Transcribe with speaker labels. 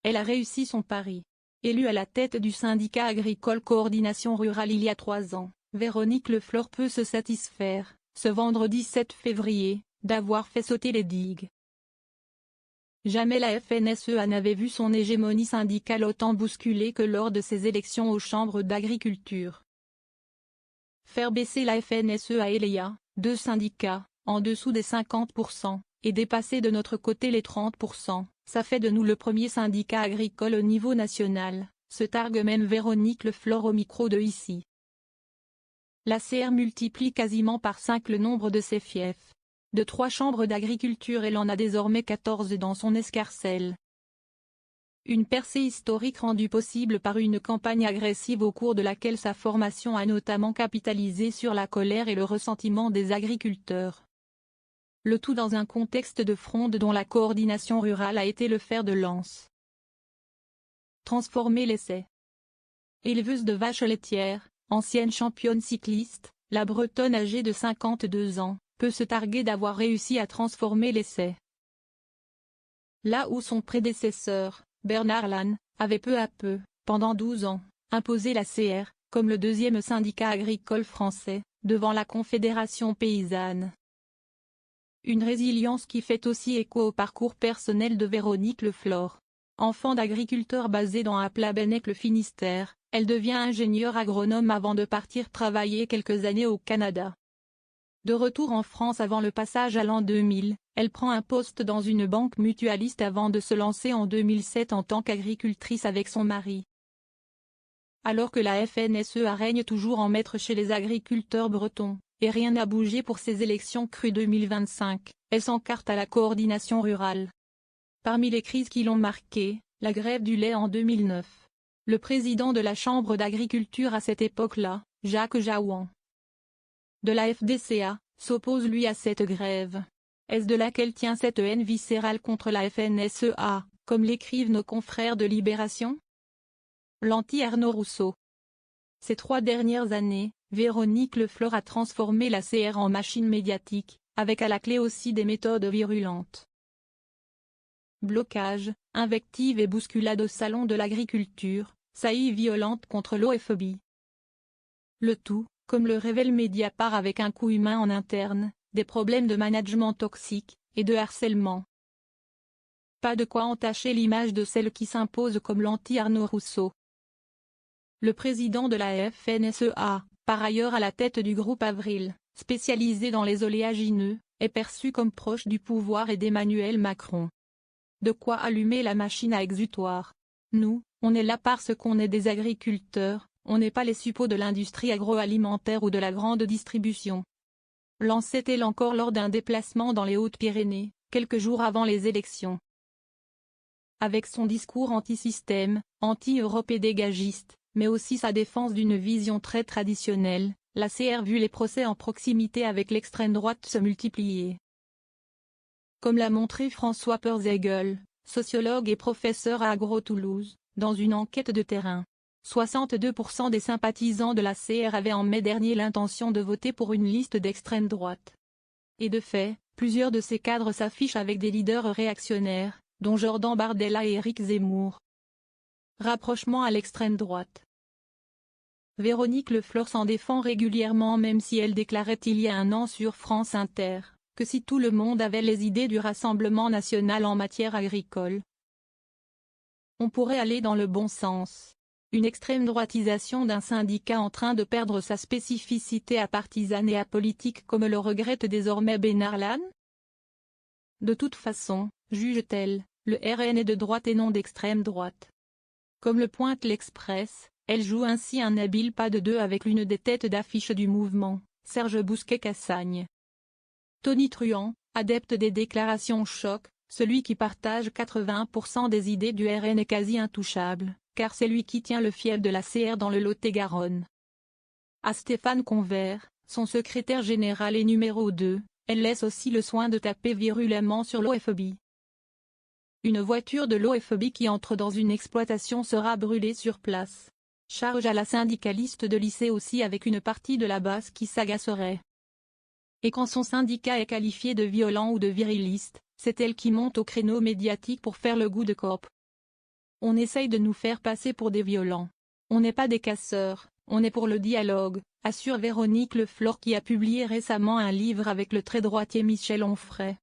Speaker 1: Elle a réussi son pari. Élue à la tête du syndicat agricole Coordination Rurale il y a 3 ans, Véronique Lefleur peut se satisfaire, ce vendredi 7 février, d'avoir fait sauter les digues. Jamais la FNSEA n'avait vu son hégémonie syndicale autant bousculée que lors de ses élections aux chambres d'agriculture. Faire baisser la FNSEA et l'EIA, 2 syndicats, en dessous des 50%, et dépasser de notre côté les 30%, ça fait de nous le premier syndicat agricole au niveau national, se targue même Véronique Lefleur au micro de Ici. La CR multiplie quasiment par 5 le nombre de ses fiefs. De 3 chambres d'agriculture elle en a désormais 14 dans son escarcelle. Une percée historique rendue possible par une campagne agressive au cours de laquelle sa formation a notamment capitalisé sur la colère et le ressentiment des agriculteurs. Le tout dans un contexte de fronde dont la coordination rurale a été le fer de lance. Transformer l'essai. Éleveuse de vaches laitières, ancienne championne cycliste, la Bretonne âgée de 52 ans, peut se targuer d'avoir réussi à transformer l'essai. Là où son prédécesseur, Bernard Lannes, avait peu à peu, pendant 12 ans, imposé la CR, comme le deuxième syndicat agricole français, devant la Confédération paysanne. Une résilience qui fait aussi écho au parcours personnel de Véronique Lefleur. Enfant d'agriculteur basé dans Aplabenec le Finistère, elle devient ingénieure agronome avant de partir travailler quelques années au Canada. De retour en France avant le passage à l'an 2000, elle prend un poste dans une banque mutualiste avant de se lancer en 2007 en tant qu'agricultrice avec son mari. Alors que la FNSEA règne toujours en maître chez les agriculteurs bretons, et rien n'a bougé pour ces élections crues 2025, elle s'encarte à la coordination rurale. Parmi les crises qui l'ont marquée, la grève du lait en 2009. Le président de la Chambre d'agriculture à cette époque-là, Jacques Jaouan, de la FDCA, s'oppose lui à cette grève. Est-ce de là qu'elle tient cette haine viscérale contre la FNSEA, comme l'écrivent nos confrères de Libération? L'anti-Arnaud Rousseau. Ces 3 dernières années, Véronique Lefleur a transformé la CR en machine médiatique, avec à la clé aussi des méthodes virulentes. Blocage, invectives et bousculades au salon de l'agriculture, saillie violente contre l'homophobie. Le tout, comme le révèle Mediapart avec un coup humain en interne, des problèmes de management toxique, et de harcèlement. Pas de quoi entacher l'image de celle qui s'impose comme l'anti-Arnaud Rousseau. Le président de la FNSEA, par ailleurs à la tête du groupe Avril, spécialisé dans les oléagineux, est perçu comme proche du pouvoir et d'Emmanuel Macron. De quoi allumer la machine à exutoire. Nous, on est là parce qu'on est des agriculteurs, on n'est pas les suppôts de l'industrie agroalimentaire ou de la grande distribution. Lançait-elle encore lors d'un déplacement dans les Hautes-Pyrénées, quelques jours avant les élections. Avec son discours anti-système, anti-Europe et dégagiste, mais aussi sa défense d'une vision très traditionnelle, la CR vu les procès en proximité avec l'extrême droite se multiplier. Comme l'a montré François Perzegel, sociologue et professeur à Agro-Toulouse, dans une enquête de terrain. 62% des sympathisants de la CR avaient en mai dernier l'intention de voter pour une liste d'extrême droite. Et de fait, plusieurs de ces cadres s'affichent avec des leaders réactionnaires, dont Jordan Bardella et Éric Zemmour. Rapprochement à l'extrême droite. Véronique Lefleur s'en défend régulièrement même si elle déclarait il y a un an sur France Inter, que si tout le monde avait les idées du Rassemblement national en matière agricole, on pourrait aller dans le bon sens. Une extrême droitisation d'un syndicat en train de perdre sa spécificité apartisane et apolitique comme le regrette désormais Bernard Lannes? De toute façon, juge-t-elle, le RN est de droite et non d'extrême droite. Comme le pointe l'Express, elle joue ainsi un habile pas de deux avec l'une des têtes d'affiche du mouvement, Serge Bousquet-Cassagne. Tony Truant, adepte des déclarations choc, celui qui partage 80% des idées du RN est quasi intouchable, car c'est lui qui tient le fief de la CR dans le Lot-et-Garonne. À Stéphane Convert, son secrétaire général et numéro 2, elle laisse aussi le soin de taper virulemment sur l'homophobie. Une voiture de l'homophobie qui entre dans une exploitation sera brûlée sur place. Charge à la syndicaliste de lycée aussi avec une partie de la base qui s'agacerait. Et quand son syndicat est qualifié de violent ou de viriliste, c'est elle qui monte au créneau médiatique pour faire le goût de cop. On essaye de nous faire passer pour des violents. On n'est pas des casseurs, on est pour le dialogue, assure Véronique Leflore qui a publié récemment un livre avec le très droitier Michel Onfray.